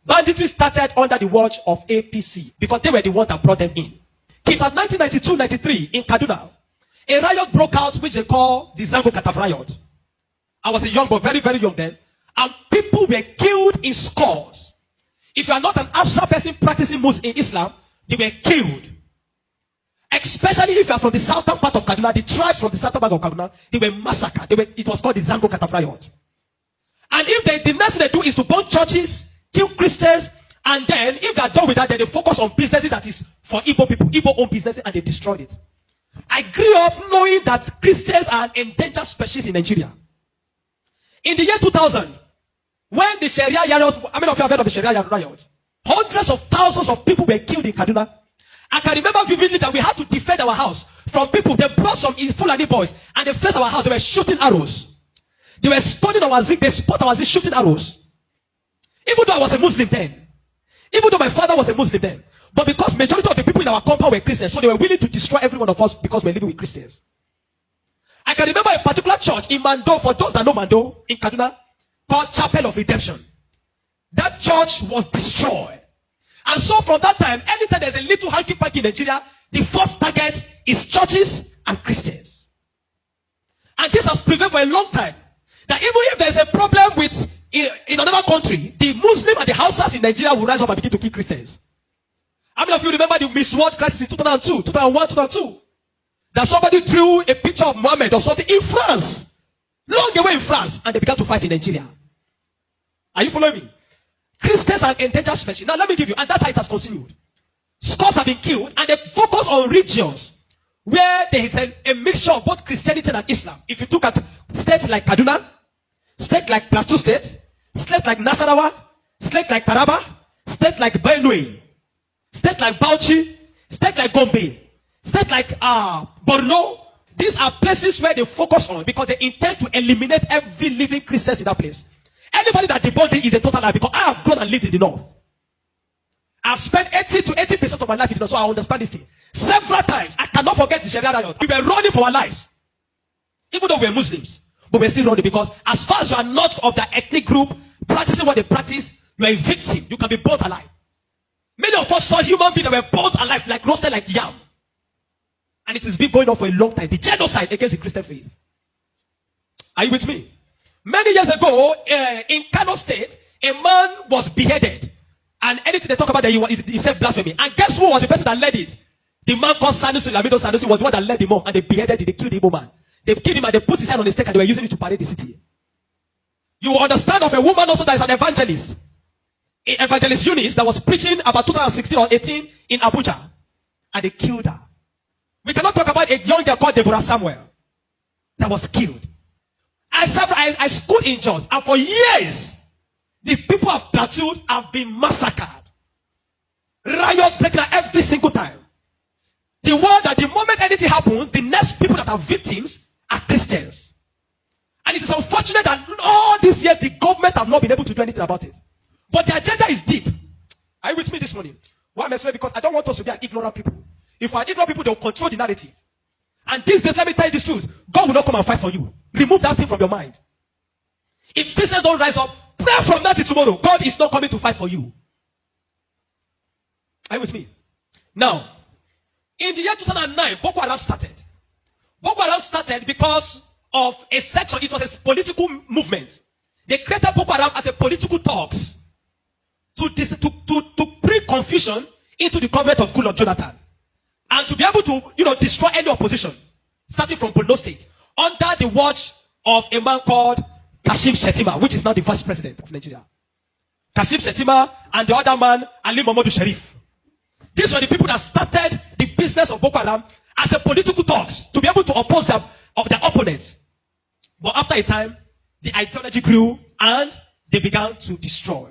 Banditry started under the watch of APC because they were the ones that brought them in. It was 1992-93 in Kaduna. A riot broke out which they call the Zango Kataf riot. I was a young boy, very, very young then. And people were killed in scores. If you are not an Hausa person practicing Muslim in Islam, they were killed. Especially if you are from the southern part of Kaduna, the tribes from the southern part of Kaduna, they were massacred. It was called the Zango Kataf riot. And if the next thing they do is to burn churches, kill Christians, and then if they are done with that, then they focus on businesses that is for Igbo people, Igbo-owned businesses, and they destroyed it. I grew up knowing that Christians are an endangered species in Nigeria. In the year 2000, when the Sharia riots, how many of you have heard of the Sharia riot? Hundreds of thousands of people were killed in Kaduna. I can remember vividly that we had to defend our house from people. They brought some Fulani boys and they faced our house. They were shooting arrows. They were stoning our zinc. They spot our zinc shooting arrows. Even though I was a Muslim then. Even though my father was a Muslim then. But because majority of the people in our compound were Christians, so they were willing to destroy every one of us because we're living with Christians. I can remember a particular church in Mando, for those that know Mando, in Kaduna, called Chapel of Redemption. That church was destroyed. And so from that time, anytime there's a little hanky-panky in Nigeria, the first target is churches and Christians. And this has prevailed for a long time. That even if there's a problem with in another country, the Muslim and the Hausas in Nigeria will rise up and begin to kill Christians. How many of you remember the Miss World crisis in 2002, 2001, 2002? That somebody drew a picture of Muhammad or something in France. Long away in France. And they began to fight in Nigeria. Are you following me? Christians are endangered species. Now let me give you, and that's how it has continued. Scores have been killed, and they focus on regions where there is a mixture of both Christianity and Islam. If you look at states like Kaduna, state like Plateau State, state like Nasarawa, state like Taraba, state like Benue, state like Bauchi, state like Gombe, state like Borno. These are places where they focus on because they intend to eliminate every living Christian in that place. Anybody that debunked it is a total lie because I have grown and lived in the north. I've spent 80 to 80% of my life in the north, so I understand this thing. Several times, I cannot forget the Sharia riot. We were running for our lives. Even though we were Muslims, but we're still running because as far as you are not of that ethnic group, practicing what they practice, you are a victim. You can be burnt alive. Many of us saw human beings that were burnt alive, like roasted like yam. And it has been going on for a long time. The genocide against the Christian faith. Are you with me? Many years ago, in Kano State, a man was beheaded. And anything they talk about there, he said blasphemy. And guess who was the person that led it? The man called Sanusi, Lamido Sanusi, was the one that led him up. And they beheaded him, they killed the Igbo man. They killed him and they put his hand on the stake and they were using it to parade the city. You will understand of a woman also that is an evangelist. Evangelist Eunice that was preaching about 2016 or 18 in Abuja. And they killed her. We cannot talk about a young girl called Deborah Samuel that was killed. I schooled in Jos, and for years, the people of Plateau have been massacred. Riot breaking out every single time. The one that the moment anything happens, the next people that are victims are Christians. And it is unfortunate that all these years, the government have not been able to do anything about it. But the agenda is deep. Are you with me this morning? Why am I saying? Because I don't want us to be an ignorant people. If we are ignorant people, they will control the narrative. And these days, let me tell you this truth. God will not come and fight for you. Remove that thing from your mind. If Christians don't rise up, pray from now till tomorrow. God is not coming to fight for you. Are you with me? Now, in the year 2009, Boko Haram started. Boko Haram started because of a section. It was a political movement. They created Boko Haram as a political talks to bring confusion into the government of Goodluck Jonathan. And to be able to, destroy any opposition, starting from Borno State, under the watch of a man called Kashim Shettima, which is now the vice president of Nigeria. Kashim Shettima and the other man, Ali Mohammed Sharif. These were the people that started the business of Boko Haram as a political talks to be able to oppose their opponents. But after a time, the ideology grew and they began to destroy.